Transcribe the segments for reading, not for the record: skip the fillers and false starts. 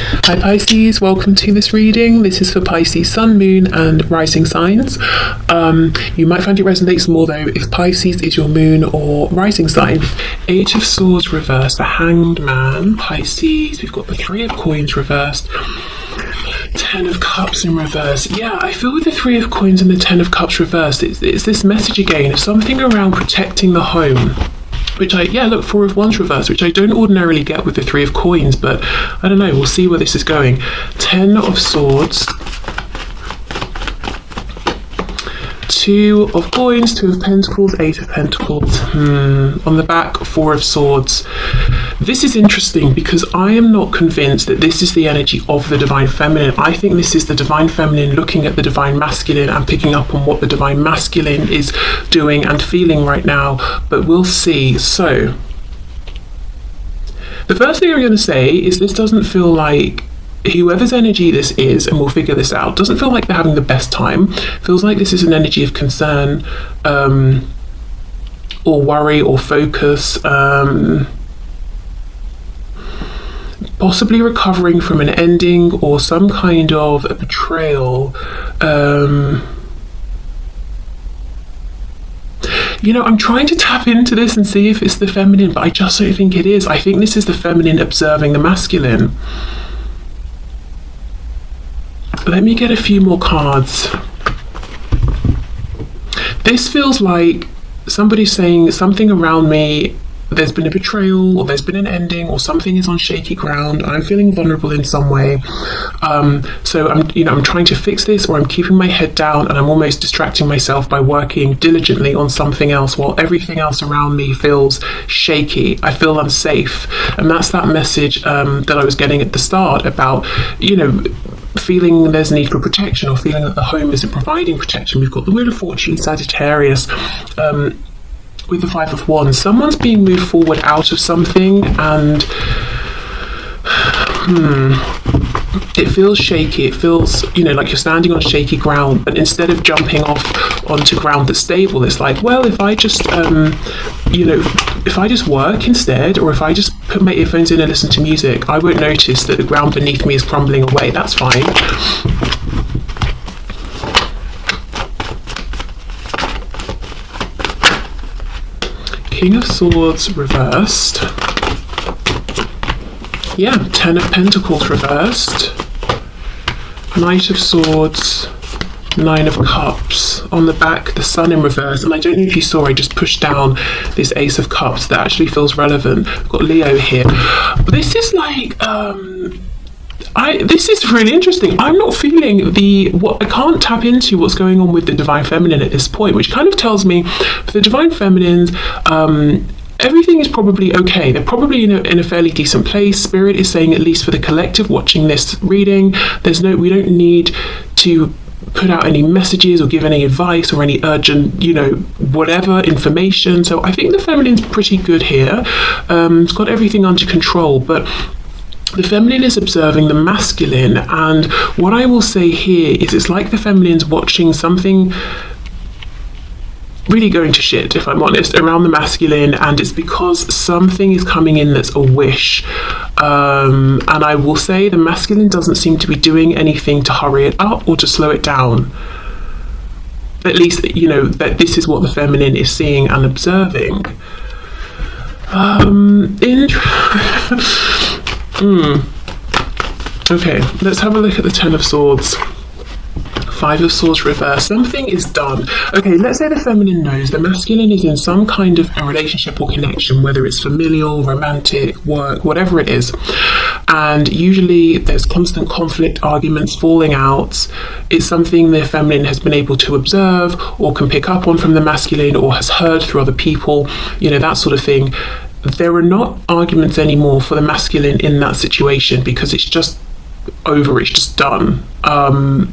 Hi Pisces, welcome to this reading. This is for Pisces Sun, Moon and Rising signs. You might find it resonates more though if Pisces is your moon or rising sign. Eight of Swords reversed, the Hanged Man, Pisces. We've got the Three of Coins reversed. Ten of Cups in reverse. Yeah, I feel with the Three of Coins and the Ten of Cups reversed, it's this message again of something around protecting the home. Which look, Four of Wands reversed, which I don't ordinarily get with the Three of Coins, but I don't know, we'll see where this is going. Ten of Swords, Two of Coins, Two of Pentacles, Eight of Pentacles. On the back, Four of Swords. This is interesting because I am not convinced that this is the energy of the Divine Feminine. I think this is the Divine Feminine looking at the Divine Masculine and picking up on what the Divine Masculine is doing and feeling right now, but we'll see. So, the first thing I'm going to say is this doesn't feel like whoever's energy this is, and we'll figure this out, doesn't feel like they're having the best time. Feels like this is an energy of concern or worry or focus. Possibly recovering from an ending or some kind of a betrayal. I'm trying to tap into this and see if it's the feminine, but I just don't think it is. I think this is the feminine observing the masculine. Let me get a few more cards. This feels like somebody's saying something around me. There's been a betrayal, or there's been an ending, or something is on shaky ground. I'm feeling vulnerable in some way. So I'm trying to fix this, or I'm keeping my head down, and I'm almost distracting myself by working diligently on something else while everything else around me feels shaky. I feel unsafe, and that's that message that I was getting at the start about, feeling there's a need for protection, or feeling that the home isn't providing protection. We've got the Wheel of Fortune, Sagittarius. With the Five of Wands, someone's being moved forward out of something, and it feels shaky. It feels, like you're standing on shaky ground, but instead of jumping off onto ground that's stable, it's like, well, if I just, if I just work instead, or if I just put my earphones in and listen to music, I won't notice that the ground beneath me is crumbling away. That's fine. King of Swords reversed. Yeah, Ten of Pentacles reversed. Knight of Swords, Nine of Cups. On the back, the Sun in reverse. And I don't know if you saw, I just pushed down this Ace of Cups that actually feels relevant. We've got Leo here. But this is like, this is really interesting. I'm not feeling I can't tap into what's going on with the Divine Feminine at this point, which kind of tells me for the Divine Feminines, everything is probably okay. They're probably in a fairly decent place. Spirit is saying, at least for the collective watching this reading, we don't need to put out any messages or give any advice or any urgent, whatever information. So I think the feminine's pretty good here. It's got everything under control, but the feminine is observing the masculine, and what I will say here is it's like the feminine's watching something really going to shit, if I'm honest, around the masculine, and it's because something is coming in that's a wish. And I will say the masculine doesn't seem to be doing anything to hurry it up or to slow it down. At least, that this is what the feminine is seeing and observing. Okay, let's have a look at the Ten of Swords. Five of Swords reversed. Something is done. Okay, let's say the feminine knows the masculine is in some kind of a relationship or connection, whether it's familial, romantic, work, whatever it is. And usually there's constant conflict, arguments, falling out. It's something the feminine has been able to observe or can pick up on from the masculine, or has heard through other people, that sort of thing. There are not arguments anymore for the masculine in that situation because it's just over, it's just done.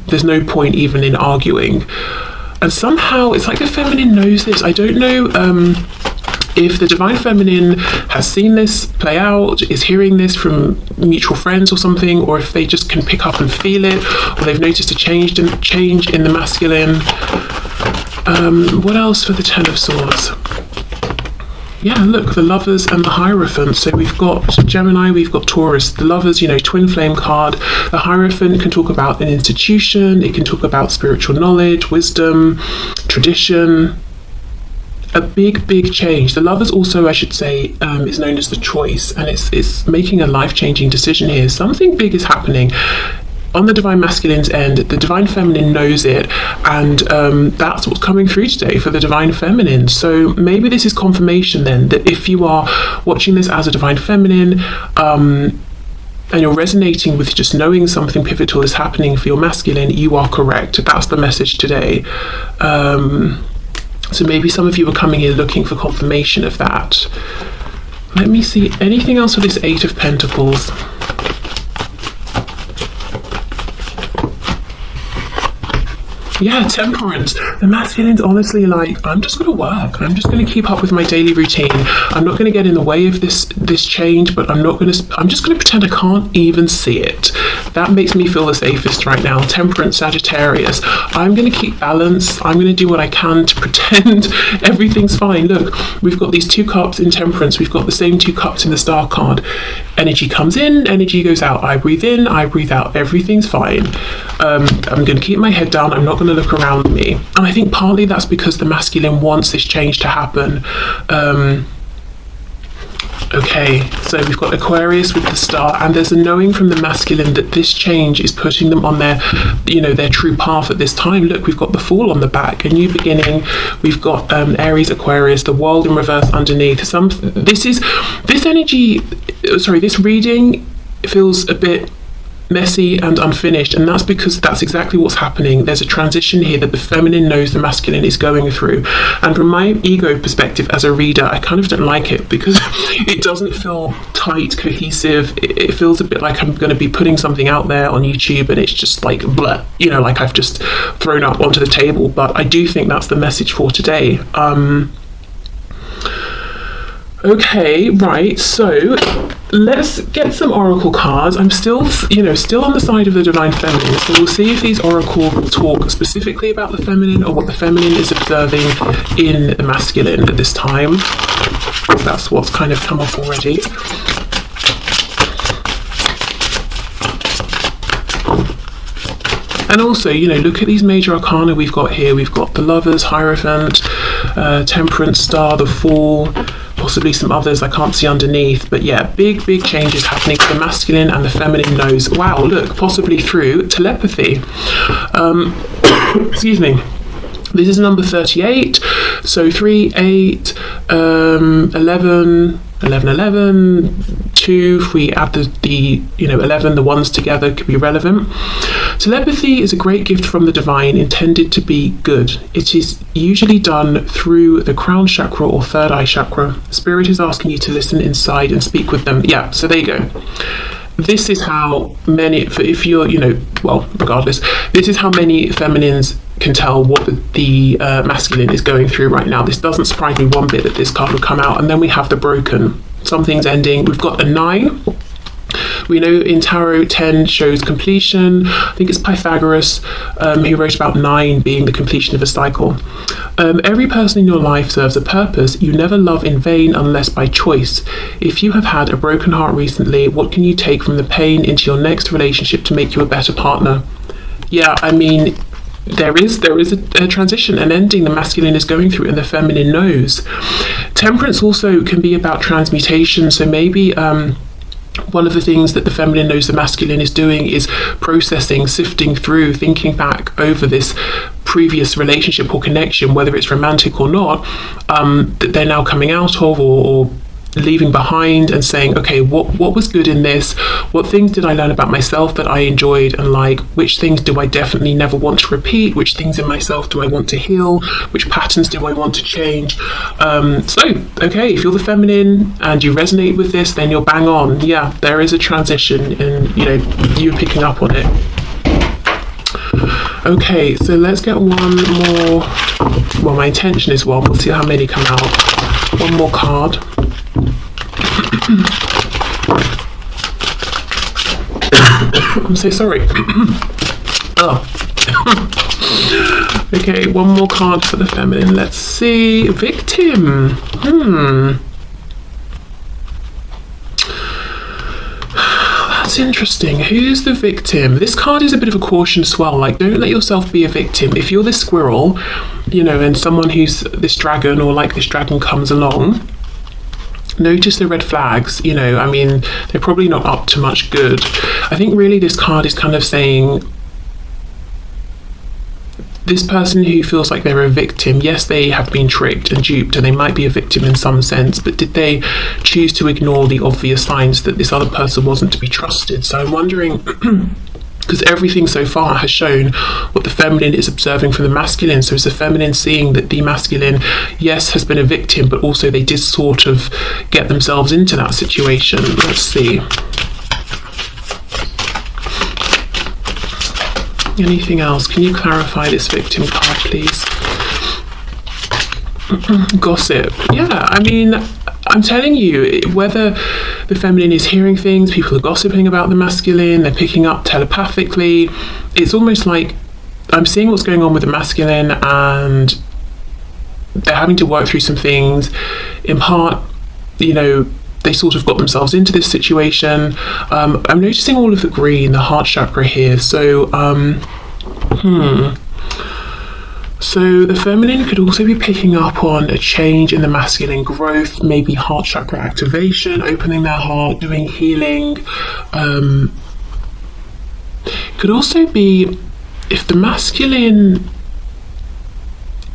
There's no point even in arguing. And somehow it's like the feminine knows this. I don't know if the Divine Feminine has seen this play out, is hearing this from mutual friends or something, or if they just can pick up and feel it, or they've noticed a change in the masculine. What else for the Ten of Swords? yeah, look, the Lovers and the Hierophant. So we've got Gemini, we've got Taurus. The Lovers, you know, twin flame card. The Hierophant can talk about an institution, it can talk about spiritual knowledge, wisdom, tradition. A big change. The Lovers also, I should say, is known as the choice, and it's making a life-changing decision here. Something big is happening. On the Divine Masculine's end, the Divine Feminine knows it, and that's what's coming through today for the Divine Feminine. So maybe this is confirmation then that if you are watching this as a Divine Feminine, and you're resonating with just knowing something pivotal is happening for your masculine, you are correct. That's the message today. So maybe some of you are coming here looking for confirmation of that. Let me see, anything else with this Eight of Pentacles? Yeah, Temperance. The masculine's honestly like, I'm just going to work. I'm just going to keep up with my daily routine. I'm not going to get in the way of this change, but I'm just going to pretend I can't even see it. That makes me feel the safest right now. Temperance, Sagittarius. I'm going to keep balance. I'm going to do what I can to pretend everything's fine. Look, we've got these 2 cups in Temperance. We've got the same 2 cups in the Star card. Energy comes in, energy goes out. I breathe in, I breathe out. Everything's fine. I'm going to keep my head down. I'm not going to look around me. And I think partly that's because the masculine wants this change to happen. Okay, so we've got Aquarius with the Star, and there's a knowing from the masculine that this change is putting them on their, you know, their true path at this time. Look, we've got the Fool on the back, a new beginning. We've got Aries, Aquarius, the World in reverse underneath. This reading feels a bit messy and unfinished, and that's because that's exactly what's happening. There's a transition here that the feminine knows the masculine is going through, and from my ego perspective as a reader, I kind of don't like it because it doesn't feel tight, cohesive. It feels a bit like I'm going to be putting something out there on YouTube and it's just like blah, you know, like I've just thrown up onto the table. But I do think that's the message for today. Okay, right, so let's get some oracle cards. I'm still on the side of the Divine Feminine, so we'll see if these oracles will talk specifically about the feminine or what the feminine is observing in the masculine at this time. That's what's kind of come off already. And also, you know, look at these major arcana we've got here. We've got the Lovers, Hierophant, Temperance, Star, the Fool, possibly some others I can't see underneath. But yeah, big changes happening to the masculine, and the feminine knows. Wow, look, possibly through telepathy. Excuse me. This is number 38. So 3, 8, 11, 2. If we add the 11, the ones together could be relevant. Telepathy is a great gift from the divine, intended to be good. It is usually done through the crown chakra or third eye chakra. Spirit is asking you to listen inside and speak with them. Yeah, so there you go. This is how many, if you're, regardless, this is how many feminines can tell what the masculine is going through right now. This doesn't surprise me one bit that this card will come out. And then we have the Broken. Something's ending. We've got a 9. We know in tarot 10 shows completion. I think it's Pythagoras who wrote about 9 being the completion of a cycle. Every person in your life serves a purpose. You never love in vain unless by choice. If you have had a broken heart recently, what can you take from the pain into your next relationship to make you a better partner? Yeah, I mean, there is a transition, an ending the masculine is going through and the feminine knows. Temperance also can be about transmutation, so maybe one of the things that the feminine knows the masculine is doing is processing, sifting through, thinking back over this previous relationship or connection, whether it's romantic or not, that they're now coming out of or leaving behind, and saying, okay, what was good in this? What things did I learn about myself that I enjoyed and like? Which things do I definitely never want to repeat? Which things in myself do I want to heal? Which patterns do I want to change? Okay, if you're the feminine and you resonate with this, then you're bang on. Yeah, there is a transition, and you're picking up on it. Okay, so let's get one more. Well, my intention is one. We'll see how many come out. One more card. I'm so sorry. Okay, one more card for the feminine. Let's see. Victim. What's interesting, who's the victim? This card is a bit of a caution as well. Like, don't let yourself be a victim. If you're this squirrel, you know, and someone who's this dragon, or like this dragon, comes along, notice the red flags. You know, I mean, they're probably not up to much good. I think really this card is kind of saying, this person who feels like they're a victim, yes, they have been tricked and duped, and they might be a victim in some sense, but did they choose to ignore the obvious signs that this other person wasn't to be trusted? So I'm wondering, because everything so far has shown what the feminine is observing from the masculine. So is the feminine seeing that the masculine, yes, has been a victim, but also they did sort of get themselves into that situation? Let's see. Anything else? Can you clarify this victim card, please? Gossip. Yeah, I mean, I'm telling you, whether the feminine is hearing things, people are gossiping about the masculine, they're picking up telepathically. It's almost like I'm seeing what's going on with the masculine, and they're having to work through some things. In part, you know, they sort of got themselves into this situation. I'm noticing all of the green, the heart chakra here. So, So the feminine could also be picking up on a change in the masculine growth, maybe heart chakra activation, opening their heart, doing healing. Could also be if the masculine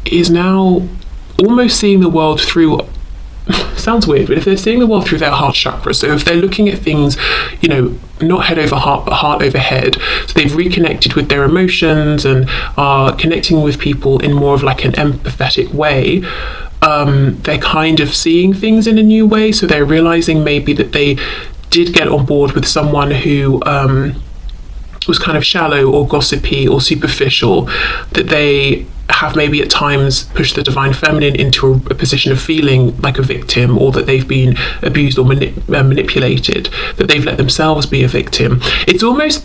is now almost seeing the world through, sounds weird, but if they're seeing the world through their heart chakra, so if they're looking at things, you know, not head over heart, but heart over head, so they've reconnected with their emotions and are connecting with people in more of like an empathetic way, they're kind of seeing things in a new way. So they're realizing maybe that they did get on board with someone who was kind of shallow or gossipy or superficial, that they have maybe at times pushed the divine feminine into a position of feeling like a victim, or that they've been abused or manipulated, that they've let themselves be a victim. It's almost,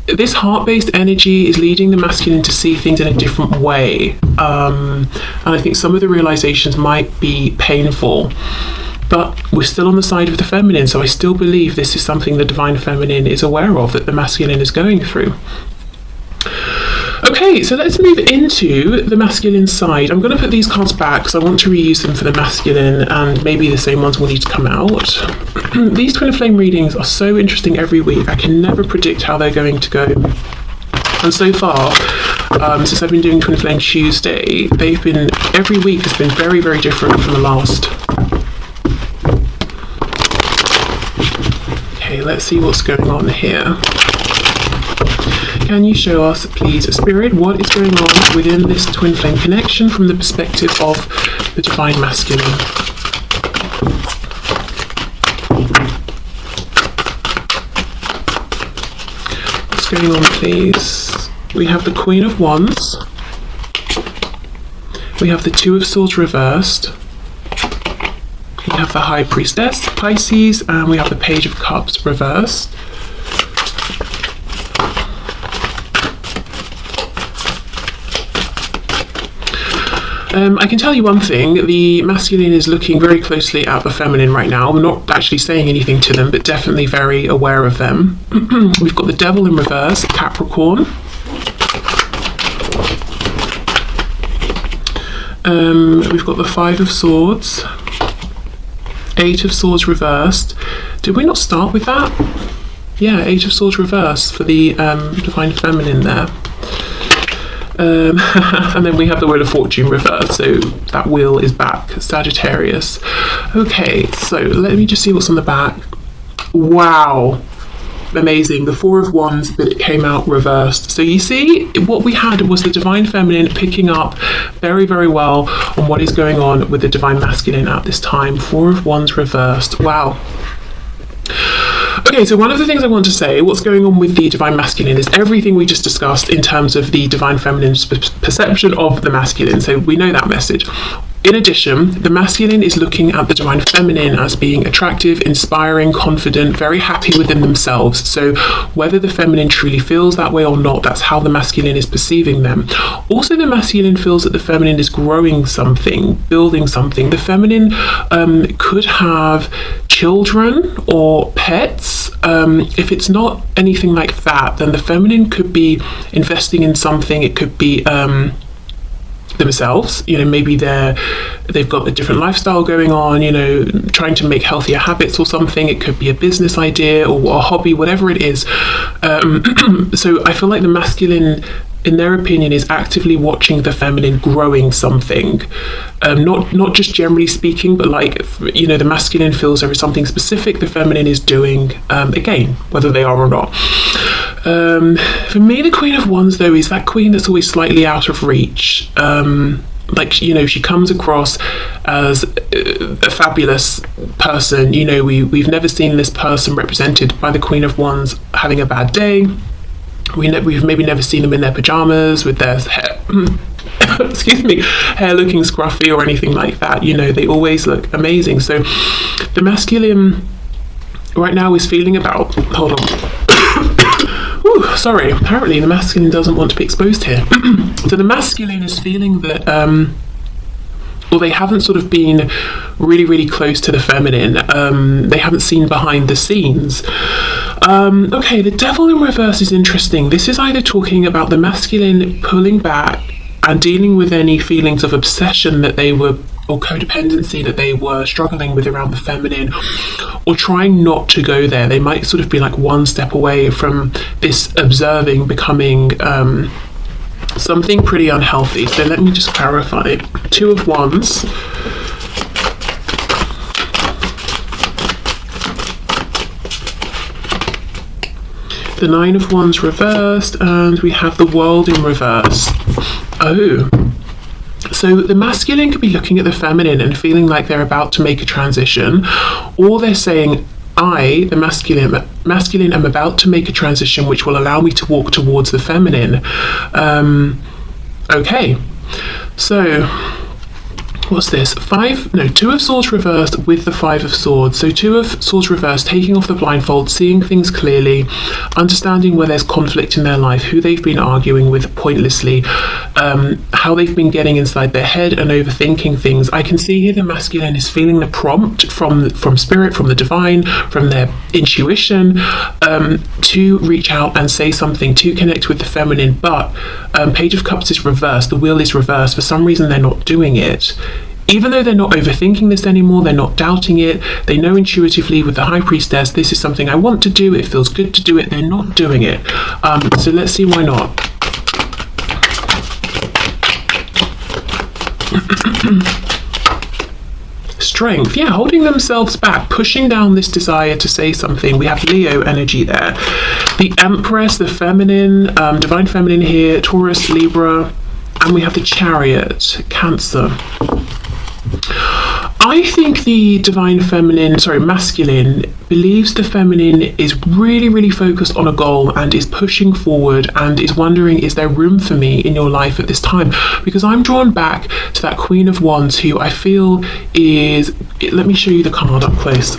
this heart-based energy is leading the masculine to see things in a different way, and I think some of the realizations might be painful, but we're still on the side of the feminine, so I still believe this is something the divine feminine is aware of, that the masculine is going through. Okay, so let's move into the masculine side. I'm going to put these cards back because I want to reuse them for the masculine, and maybe the same ones will need to come out. These twin flame readings are so interesting every week. I can never predict how they're going to go. And so far, since I've been doing Twin Flame Tuesday, every week has been very, very different from the last. Okay, let's see what's going on here. Can you show us, please, Spirit, what is going on within this twin flame connection from the perspective of the divine masculine? What's going on, please? We have the Queen of Wands. We have the Two of Swords reversed. We have the High Priestess, Pisces, and we have the Page of Cups reversed. I can tell you one thing, the masculine is looking very closely at the feminine right now. We're not actually saying anything to them, but definitely very aware of them. We've got the Devil in reverse, Capricorn. We've got the Five of Swords, Eight of Swords reversed. Did we not start with that? Yeah, Eight of Swords reversed for the divine feminine there. And then we have the Wheel of Fortune reversed, so that wheel is back, Sagittarius. Okay, so let me just see what's on the back. Wow, amazing. The Four of Wands, but it came out reversed. So you see, what we had was the divine feminine picking up very, very well on what is going on with the divine masculine at this time. Four of Wands reversed. Wow. Okay, so one of the things I want to say, what's going on with the divine masculine, is everything we just discussed in terms of the divine feminine's perception of the masculine. So we know that message. In addition, the masculine is looking at the divine feminine as being attractive, inspiring, confident, very happy within themselves. So whether the feminine truly feels that way or not, that's how the masculine is perceiving them. Also, the masculine feels that the feminine is growing something, building something. The feminine could have children or pets. If it's not anything like that, then the feminine could be investing in something. It could be themselves, maybe they've got a different lifestyle going on, trying to make healthier habits or something. It could be a business idea or a hobby, whatever it is. So I feel like the masculine, in their opinion, is actively watching the feminine growing something, not just generally speaking, but like, the masculine feels there is something specific the feminine is doing, again, whether they are or not. For me, the Queen of Wands, though, is that queen that's always slightly out of reach. She comes across as a fabulous person. We've never seen this person represented by the Queen of Wands having a bad day. We've maybe never seen them in their pajamas with their hair, hair looking scruffy or anything like that. They always look amazing. So the masculine right now is feeling about, hold on. Ooh, sorry, apparently the masculine doesn't want to be exposed here. So the masculine is feeling that, they haven't sort of been really, really close to the feminine. They haven't seen behind the scenes. Okay, the devil in reverse is interesting. This is either talking about the masculine pulling back and dealing with any feelings of obsession that they were, or codependency that they were struggling with around the feminine, or trying not to go there. They might sort of be like one step away from this observing becoming something pretty unhealthy. So let me just clarify. Two of Wands. The Nine of Wands reversed, and we have the World in reverse. Oh. So the masculine could be looking at the feminine and feeling like they're about to make a transition, or they're saying, I, the masculine, am about to make a transition which will allow me to walk towards the feminine. Okay, so what's this? Two of Swords reversed with the Five of Swords. So Two of Swords reversed, taking off the blindfold, seeing things clearly, understanding where there's conflict in their life, who they've been arguing with pointlessly, how they've been getting inside their head and overthinking things. I can see here the masculine is feeling the prompt from spirit, from the divine, from their intuition, to reach out and say something, to connect with the feminine. But Page of Cups is reversed, the wheel is reversed. For some reason they're not doing it. Even though they're not overthinking this anymore, they're not doubting it, they know intuitively with the High Priestess, this is something I want to do, it feels good to do it, they're not doing it. So let's see why not. Strength, yeah, holding themselves back, pushing down this desire to say something. We have Leo energy there. The Empress, the feminine, divine feminine here, Taurus, Libra, and we have the Chariot, Cancer. I think the masculine believes the feminine is really, really focused on a goal and is pushing forward and is wondering, is there room for me in your life at this time? Because I'm drawn back to that Queen of Wands, who I feel is, let me show you the card up close.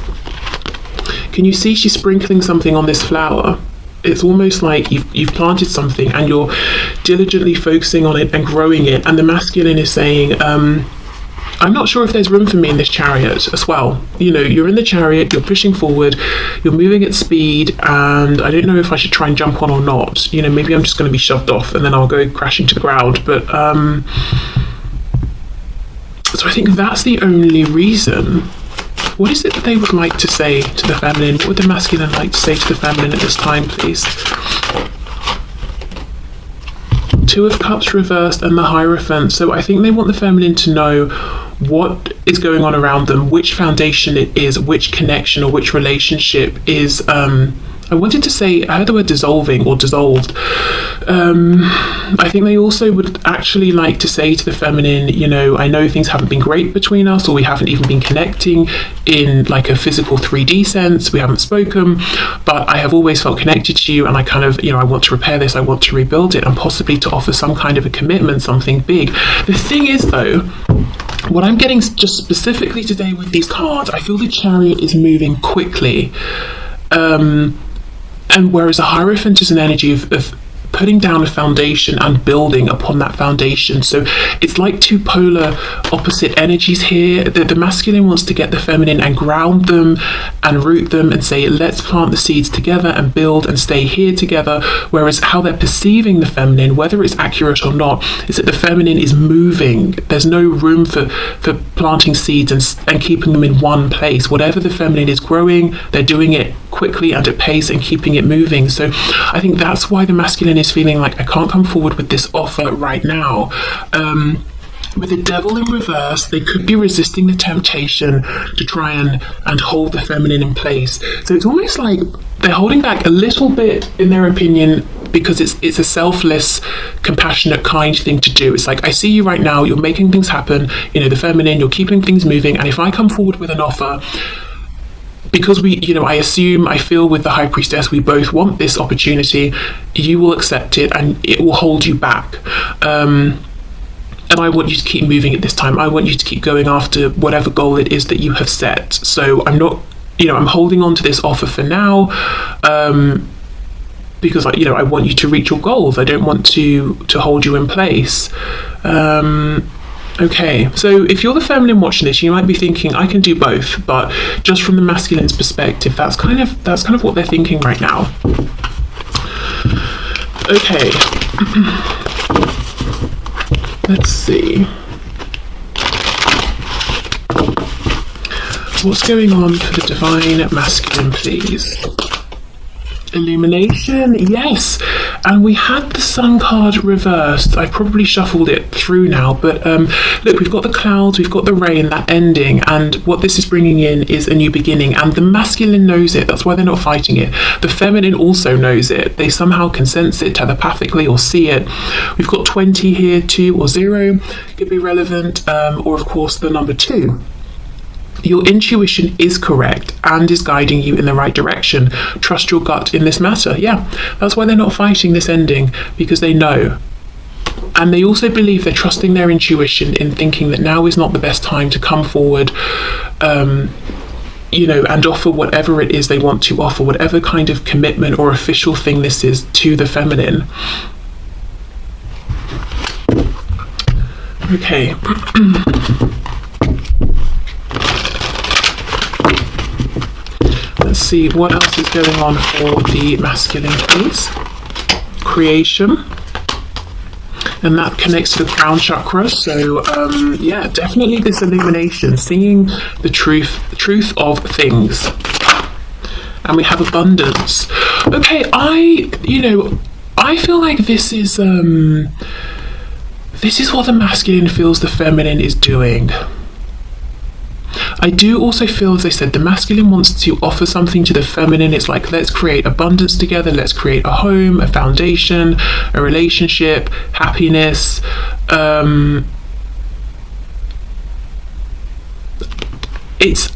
Can you see she's sprinkling something on this flower? It's almost like you've planted something and you're diligently focusing on it and growing it, and the masculine is saying, I'm not sure if there's room for me in this chariot as well. You're in the chariot, you're pushing forward, you're moving at speed, and I don't know if I should try and jump on or not. Maybe I'm just going to be shoved off and then I'll go crashing to the ground. But so I think that's the only reason. What is it that they would like to say to the feminine? What would the masculine like to say to the feminine at this time, please? Two of Cups reversed and the Hierophant. So I think they want the feminine to know what is going on around them, which foundation it is, which connection or which relationship is, I wanted to say, I heard the word dissolving or dissolved. I think they also would actually like to say to the feminine, I know things haven't been great between us, or we haven't even been connecting in like a physical 3D sense, we haven't spoken, but I have always felt connected to you, and I kind of, I want to repair this, I want to rebuild it, and possibly to offer some kind of a commitment, something big. The thing is though, what I'm getting just specifically today with these cards, I feel the Chariot is moving quickly. And whereas a Hierophant is an energy of putting down a foundation and building upon that foundation. So it's like two polar opposite energies here. The masculine wants to get the feminine and ground them and root them and say, let's plant the seeds together and build and stay here together. Whereas how they're perceiving the feminine, whether it's accurate or not, is that the feminine is moving. There's no room for planting seeds and keeping them in one place. Whatever the feminine is growing, they're doing it quickly and at pace and keeping it moving. So I think that's why the masculine is feeling like, I can't come forward with this offer right now. With the devil in reverse, they could be resisting the temptation to try and hold the feminine in place. So it's almost like they're holding back a little bit, in their opinion, because it's a selfless, compassionate, kind thing to do. It's like, I see you right now, you're making things happen, the feminine, you're keeping things moving, and if I come forward with an offer, because I feel with the High Priestess, we both want this opportunity, you will accept it and it will hold you back. And I want you to keep moving at this time. I want you to keep going after whatever goal it is that you have set. So I'm not, I'm holding on to this offer for now, because I want you to reach your goals. I don't want to hold you in place. Okay, so if you're the feminine watching this, you might be thinking, I can do both, but just from the masculine's perspective, that's kind of what they're thinking right now. Okay. Let's see. What's going on for the divine masculine, please? Illumination, yes. And we had the sun card reversed. I probably shuffled it through now, but look, we've got the clouds, we've got the rain, that ending, and what this is bringing in is a new beginning, and the masculine knows it. That's why they're not fighting it. The feminine also knows it. They somehow can sense it telepathically or see it. We've got 20 here, 2 or 0 could be relevant, or of course the number 2. Your intuition is correct and is guiding you in the right direction. Trust your gut in this matter. Yeah, that's why they're not fighting this ending, because they know. And they also believe they're trusting their intuition in thinking that now is not the best time to come forward, and offer whatever it is they want to offer, whatever kind of commitment or official thing this is to the feminine. Okay. Let's see what else is going on for the masculine, please. Creation. And that connects to the crown chakra. So, yeah, definitely this illumination, seeing the truth of things. And we have abundance. Okay, I feel like this is what the masculine feels the feminine is doing. I do also feel, as I said, the masculine wants to offer something to the feminine. It's like, let's create abundance together. Let's create a home, a foundation, a relationship, happiness. I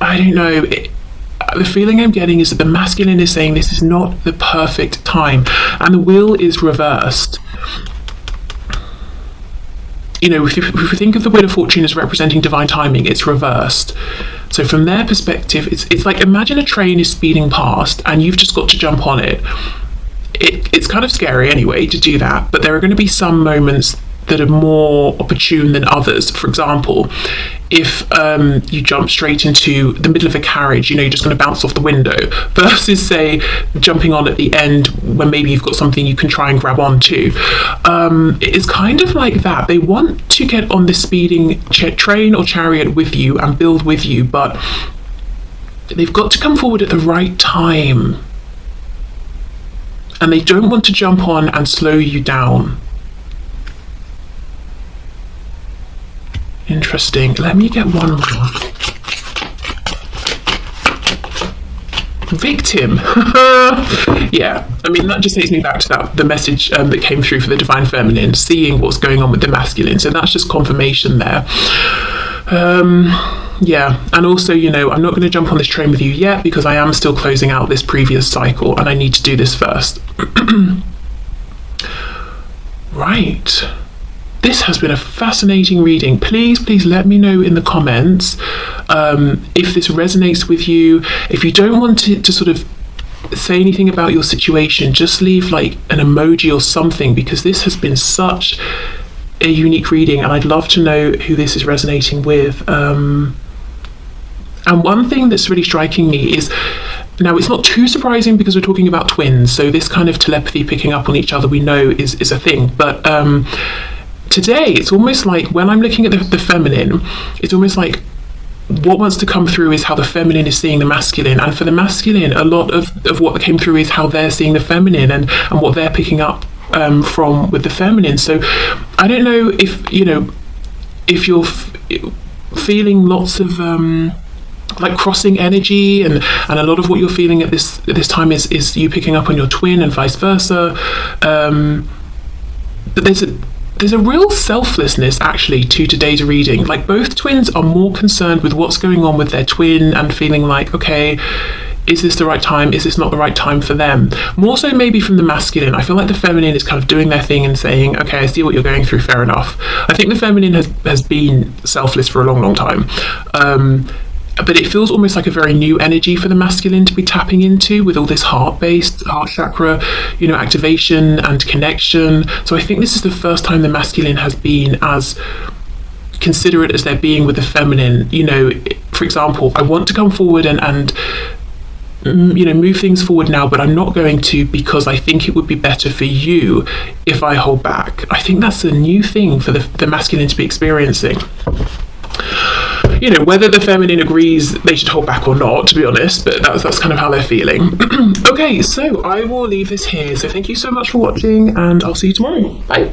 don't know. The feeling I'm getting is that the masculine is saying this is not the perfect time, and the wheel is reversed. If we think of the Wheel of Fortune as representing divine timing, it's reversed. So from their perspective, it's like, imagine a train is speeding past and you've just got to jump on it. It's kind of scary anyway to do that, but there are going to be some moments that are more opportune than others. For example, if you jump straight into the middle of a carriage, you're just going to bounce off the window, versus, say, jumping on at the end when maybe you've got something you can try and grab onto. It's kind of like that. They want to get on this speeding train or chariot with you and build with you, but they've got to come forward at the right time. And they don't want to jump on and slow you down. Interesting. Let me get one more. Victim. Yeah, I mean, that just takes me back to the message that came through for the divine feminine, seeing what's going on with the masculine. So that's just confirmation there. Yeah, and also, I'm not going to jump on this train with you yet, because I am still closing out this previous cycle and I need to do this first. Right. This has been a fascinating reading. Please let me know in the comments if this resonates with you. If you don't want to sort of say anything about your situation, just leave like an emoji or something, because this has been such a unique reading and I'd love to know who this is resonating with. And one thing that's really striking me is, now it's not too surprising because we're talking about twins, so this kind of telepathy, picking up on each other, we know is a thing, but today it's almost like when I'm looking at the feminine, it's almost like what wants to come through is how the feminine is seeing the masculine, and for the masculine, a lot of what came through is how they're seeing the feminine and what they're picking up from with the feminine. So I don't know if, you know, if you're feeling lots of like crossing energy, and a lot of what you're feeling at this time is you picking up on your twin and vice versa, but there's a real selflessness actually to today's reading. Like, both twins are more concerned with what's going on with their twin and feeling like, okay, is this the right time? Is this not the right time for them? More so maybe from the masculine. I feel like the feminine is kind of doing their thing and saying, okay, I see what you're going through, fair enough. I think the feminine has been selfless for a long time. But it feels almost like a very new energy for the masculine to be tapping into, with all this heart chakra, you know, activation and connection. So I think this is the first time the masculine has been as considerate as they're being with the feminine. You know, for example, I want to come forward and you know, move things forward now, but I'm not going to, because I think it would be better for you if I hold back. I think that's a new thing for the masculine to be experiencing. You know, whether the feminine agrees they should hold back or not, to be honest, but that's kind of how they're feeling. Okay, so I will leave this here. So thank you so much for watching, and I'll see you tomorrow. Bye.